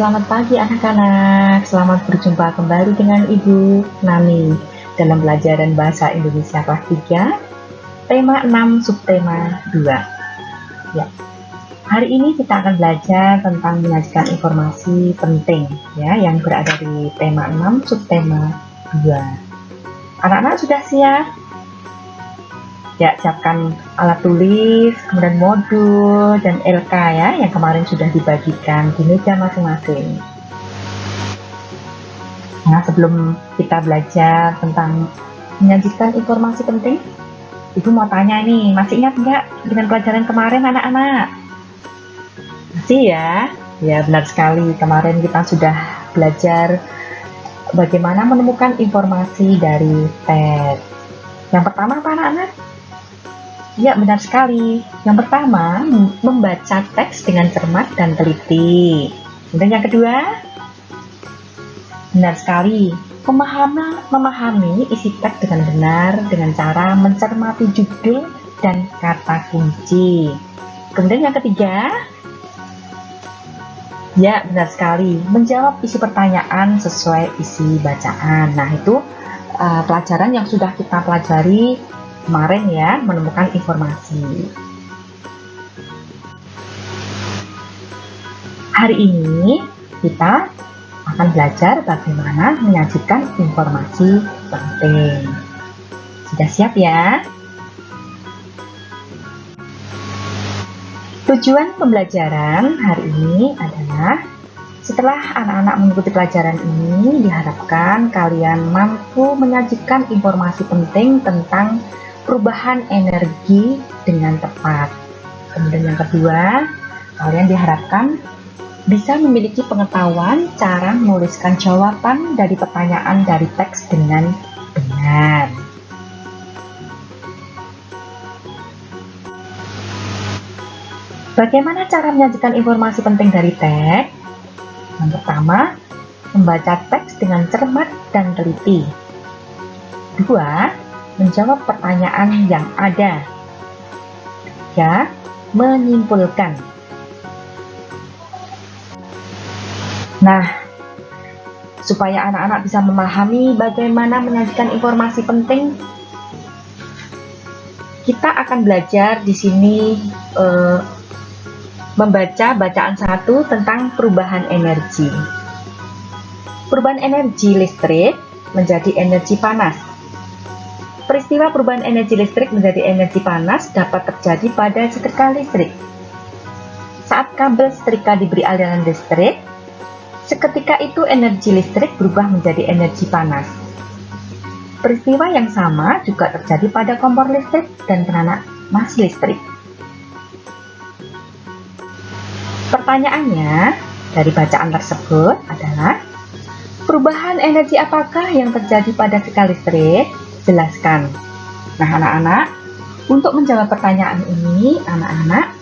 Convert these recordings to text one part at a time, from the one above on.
selamat pagi anak-anak. Selamat berjumpa kembali dengan Ibu Nani dalam pelajaran Bahasa Indonesia kelas 3, tema 6, subtema 2. Ya. Hari ini kita akan belajar tentang menyajikan informasi penting ya yang berada di tema 6, subtema 2. Anak-anak sudah siap? Ya, siapkan alat tulis, kemudian modul, dan LK ya, yang kemarin sudah dibagikan di meja masing-masing. Nah, sebelum kita belajar tentang menyajikan informasi penting, Ibu mau tanya nih, masih ingat nggak dengan pelajaran kemarin anak-anak? Masih ya? Ya, benar sekali. Kemarin kita sudah belajar bagaimana menemukan informasi dari teks. Yang pertama apa anak-anak? Ya, benar sekali. Yang pertama, membaca teks dengan cermat dan teliti. Kemudian yang kedua, benar sekali, memahami isi teks dengan benar dengan cara mencermati judul dan kata kunci. Kemudian yang ketiga, ya benar sekali, menjawab isi pertanyaan sesuai isi bacaan. Nah, itu pelajaran yang sudah kita pelajari kemarin ya, menemukan informasi. Hari ini kita akan belajar bagaimana menyajikan informasi penting. Sudah siap ya? Tujuan pembelajaran hari ini adalah setelah anak-anak mengikuti pelajaran ini, diharapkan kalian mampu menyajikan informasi penting tentang perubahan energi dengan tepat. Kemudian yang kedua, kalian diharapkan bisa memiliki pengetahuan cara menuliskan jawaban dari pertanyaan dari teks dengan benar. Bagaimana cara menyajikan informasi penting dari teks? Yang pertama, membaca teks dengan cermat dan teliti. Kedua, menjawab pertanyaan yang ada. Ketiga, menyimpulkan. Nah, supaya anak-anak bisa memahami bagaimana menyajikan informasi penting, kita akan belajar di sini membaca bacaan 1 tentang perubahan energi. Perubahan energi listrik menjadi energi panas. Peristiwa perubahan energi listrik menjadi energi panas dapat terjadi pada setrika listrik. Saat kabel setrika diberi aliran listrik, seketika itu energi listrik berubah menjadi energi panas. Peristiwa yang sama juga terjadi pada kompor listrik dan penanak mas listrik. Pertanyaannya dari bacaan tersebut adalah, perubahan energi apakah yang terjadi pada setrika listrik? Jelaskan. Nah, anak-anak, untuk menjawab pertanyaan ini, anak-anak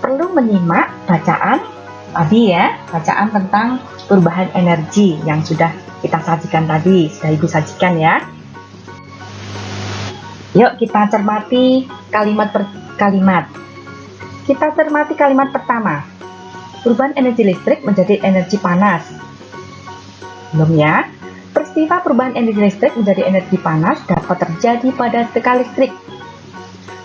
perlu menyimak bacaan tadi ya, bacaan tentang perubahan energi yang sudah kita sajikan tadi, sudah Ibu sajikan ya. Yuk kita cermati kalimat per kalimat. Kita cermati kalimat pertama. Perubahan energi listrik menjadi energi panas. Belum ya? Peristiwa perubahan energi listrik menjadi energi panas dapat terjadi pada setrika listrik.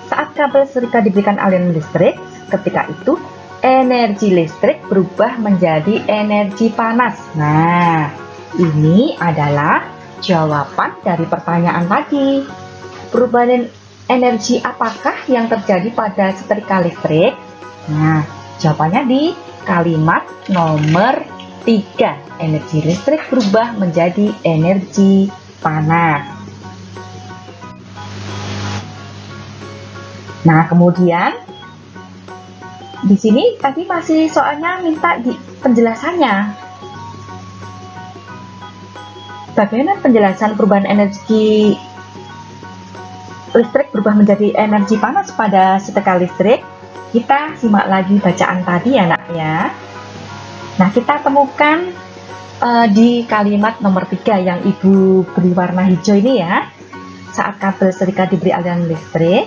Saat kabel setrika diberikan aliran listrik, ketika itu energi listrik berubah menjadi energi panas. Nah, ini adalah jawaban dari pertanyaan tadi. Perubahan energi apakah yang terjadi pada setrika listrik? Nah, jawabannya di kalimat nomor 3. Energi listrik berubah menjadi energi panas. Nah, kemudian di sini tadi masih soalnya minta di penjelasannya. Bagaimana penjelasan perubahan energi listrik berubah menjadi energi panas pada setrika listrik? Kita simak lagi bacaan tadi ya nak ya. Nah, kita temukan di kalimat nomor 3 yang Ibu beri warna hijau ini ya. Saat kabel setrika diberi aliran listrik,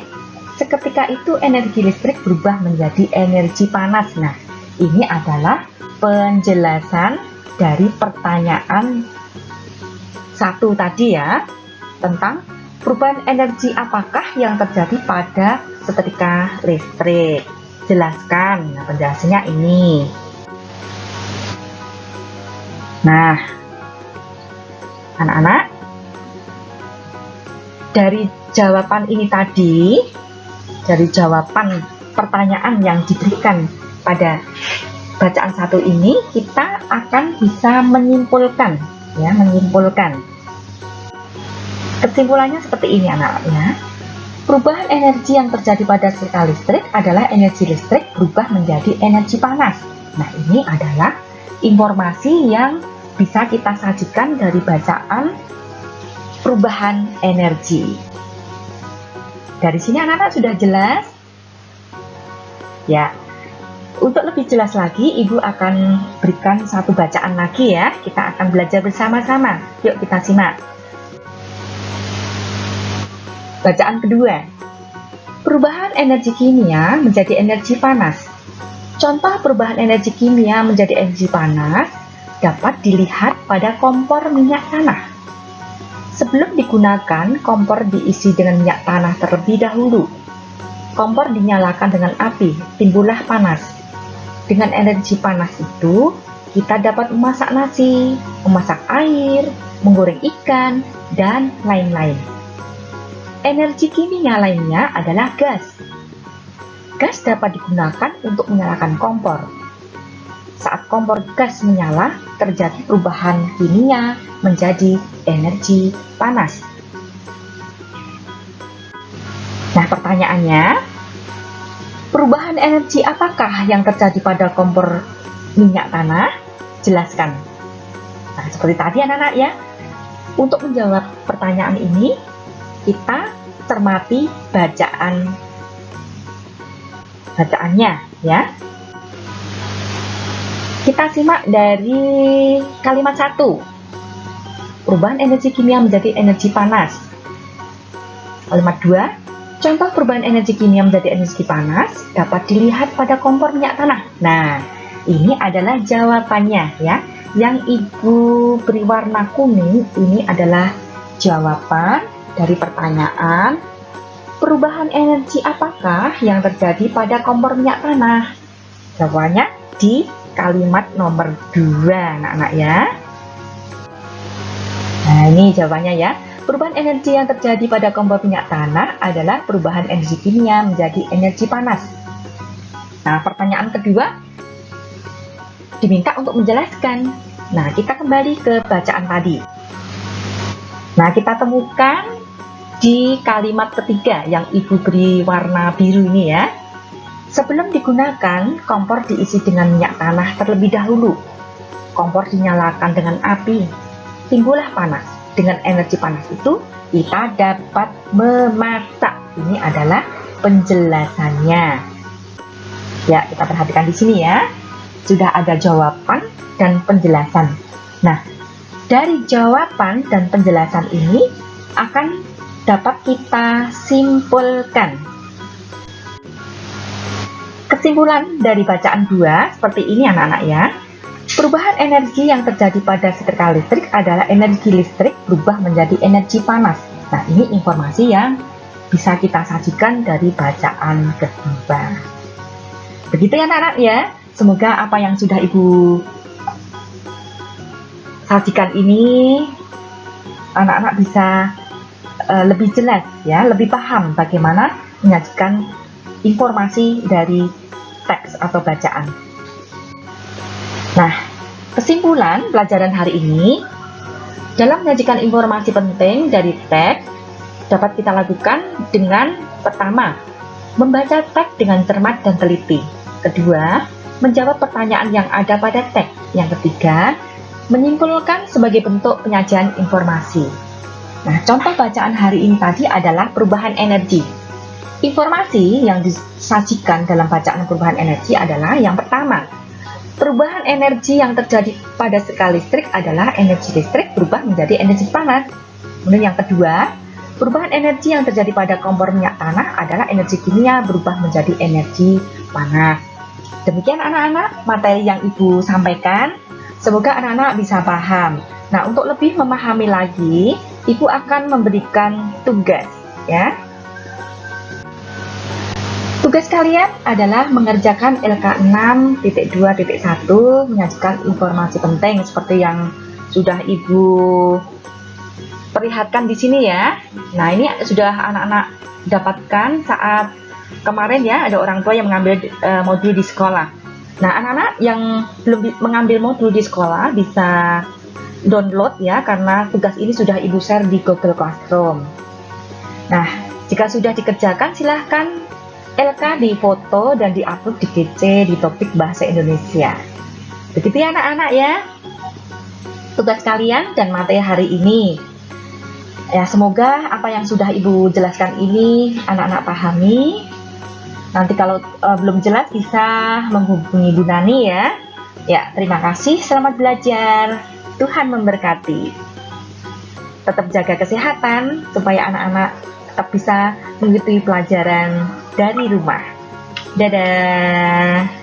seketika itu energi listrik berubah menjadi energi panas. Nah, ini adalah penjelasan dari pertanyaan 1 tadi ya, tentang perubahan energi apakah yang terjadi pada setrika listrik. Jelaskan. Nah, penjelasannya ini. Nah, anak-anak, dari jawaban ini tadi, dari jawaban pertanyaan yang diberikan pada bacaan 1 ini, kita akan bisa menyimpulkan, ya, menyimpulkan. Kesimpulannya seperti ini, anak-anak ya. Perubahan energi yang terjadi pada setrika listrik adalah energi listrik berubah menjadi energi panas. Nah, ini adalah informasi yang bisa kita sajikan dari bacaan perubahan energi. Dari sini anak-anak sudah jelas? Ya. Untuk lebih jelas lagi, Ibu akan berikan satu bacaan lagi ya. Kita akan belajar bersama-sama. Yuk kita simak. Bacaan kedua. Perubahan energi kimia menjadi energi panas. Contoh perubahan energi kimia menjadi energi panas dapat dilihat pada kompor minyak tanah. Sebelum digunakan, kompor diisi dengan minyak tanah terlebih dahulu. Kompor dinyalakan dengan api, timbullah panas. Dengan energi panas itu, kita dapat memasak nasi, memasak air, menggoreng ikan, dan lain-lain. Energi kimia lainnya adalah gas. Gas dapat digunakan untuk menyalakan kompor. Saat kompor gas menyala, terjadi perubahan kimia menjadi energi panas. Nah, pertanyaannya, perubahan energi apakah yang terjadi pada kompor minyak tanah? Jelaskan. Nah, seperti tadi anak-anak ya. Untuk menjawab pertanyaan ini, kita cermati bacaannya ya. Kita simak dari kalimat 1. Perubahan energi kimia menjadi energi panas. Kalimat 2. Contoh perubahan energi kimia menjadi energi panas dapat dilihat pada kompor minyak tanah. Nah, ini adalah jawabannya ya. Yang Ibu beri warna kuning ini adalah jawaban dari pertanyaan perubahan energi apakah yang terjadi pada kompor minyak tanah. Jawabannya di kalimat nomor 2 anak-anak ya. Nah, ini jawabannya ya. Perubahan energi yang terjadi pada kompor minyak tanah adalah perubahan energi kimia menjadi energi panas. Nah, pertanyaan kedua diminta untuk menjelaskan. Nah, kita kembali ke bacaan tadi. Nah, kita temukan di kalimat ketiga yang Ibu beri warna biru ini ya. Sebelum digunakan, kompor diisi dengan minyak tanah terlebih dahulu. Kompor dinyalakan dengan api, timbullah panas. Dengan energi panas itu, kita dapat memasak. Ini adalah penjelasannya. Ya, kita perhatikan di sini ya. Sudah ada jawaban dan penjelasan. Nah, dari jawaban dan penjelasan ini akan dapat kita simpulkan. Kesimpulan dari bacaan 2 seperti ini anak-anak ya. Perubahan energi yang terjadi pada setrika listrik adalah energi listrik berubah menjadi energi panas. Nah, ini informasi yang bisa kita sajikan dari bacaan kedua. Begitu ya anak-anak ya. Semoga apa yang sudah Ibu sajikan ini anak-anak bisa lebih jelas ya, lebih paham bagaimana menyajikan informasi dari teks atau bacaan. Nah, kesimpulan pelajaran hari ini, dalam menyajikan informasi penting dari teks dapat kita lakukan dengan pertama, membaca teks dengan cermat dan teliti. Kedua, menjawab pertanyaan yang ada pada teks. Yang ketiga, menyimpulkan sebagai bentuk penyajian informasi. Nah, contoh bacaan hari ini tadi adalah perubahan energi. Informasi yang disajikan dalam bacaan perubahan energi adalah yang pertama, perubahan energi yang terjadi pada setrika listrik adalah energi listrik berubah menjadi energi panas. Kemudian yang kedua, perubahan energi yang terjadi pada kompor minyak tanah adalah energi kimia berubah menjadi energi panas. Demikian anak-anak materi yang Ibu sampaikan. Semoga anak-anak bisa paham. Nah, untuk lebih memahami lagi, Ibu akan memberikan tugas, ya. Tugas kalian adalah mengerjakan LK 6.2.1, menyajikan informasi penting seperti yang sudah Ibu perlihatkan di sini ya. Nah, ini sudah anak-anak dapatkan saat kemarin ya, ada orang tua yang mengambil modul di sekolah. Nah, anak-anak yang belum mengambil modul di sekolah bisa download ya, karena tugas ini sudah Ibu share di Google Classroom. Nah, jika sudah dikerjakan silahkan LK difoto dan diupload di GC di topik bahasa Indonesia. Begitu ya anak-anak ya, tugas kalian dan materi hari ini. Ya, semoga apa yang sudah Ibu jelaskan ini anak-anak pahami. Nanti kalau belum jelas bisa menghubungi Bu Nani ya. Ya, terima kasih, selamat belajar. Tuhan memberkati. Tetap jaga kesehatan supaya anak-anak tetap bisa mengikuti pelajaran dari rumah. Dadah.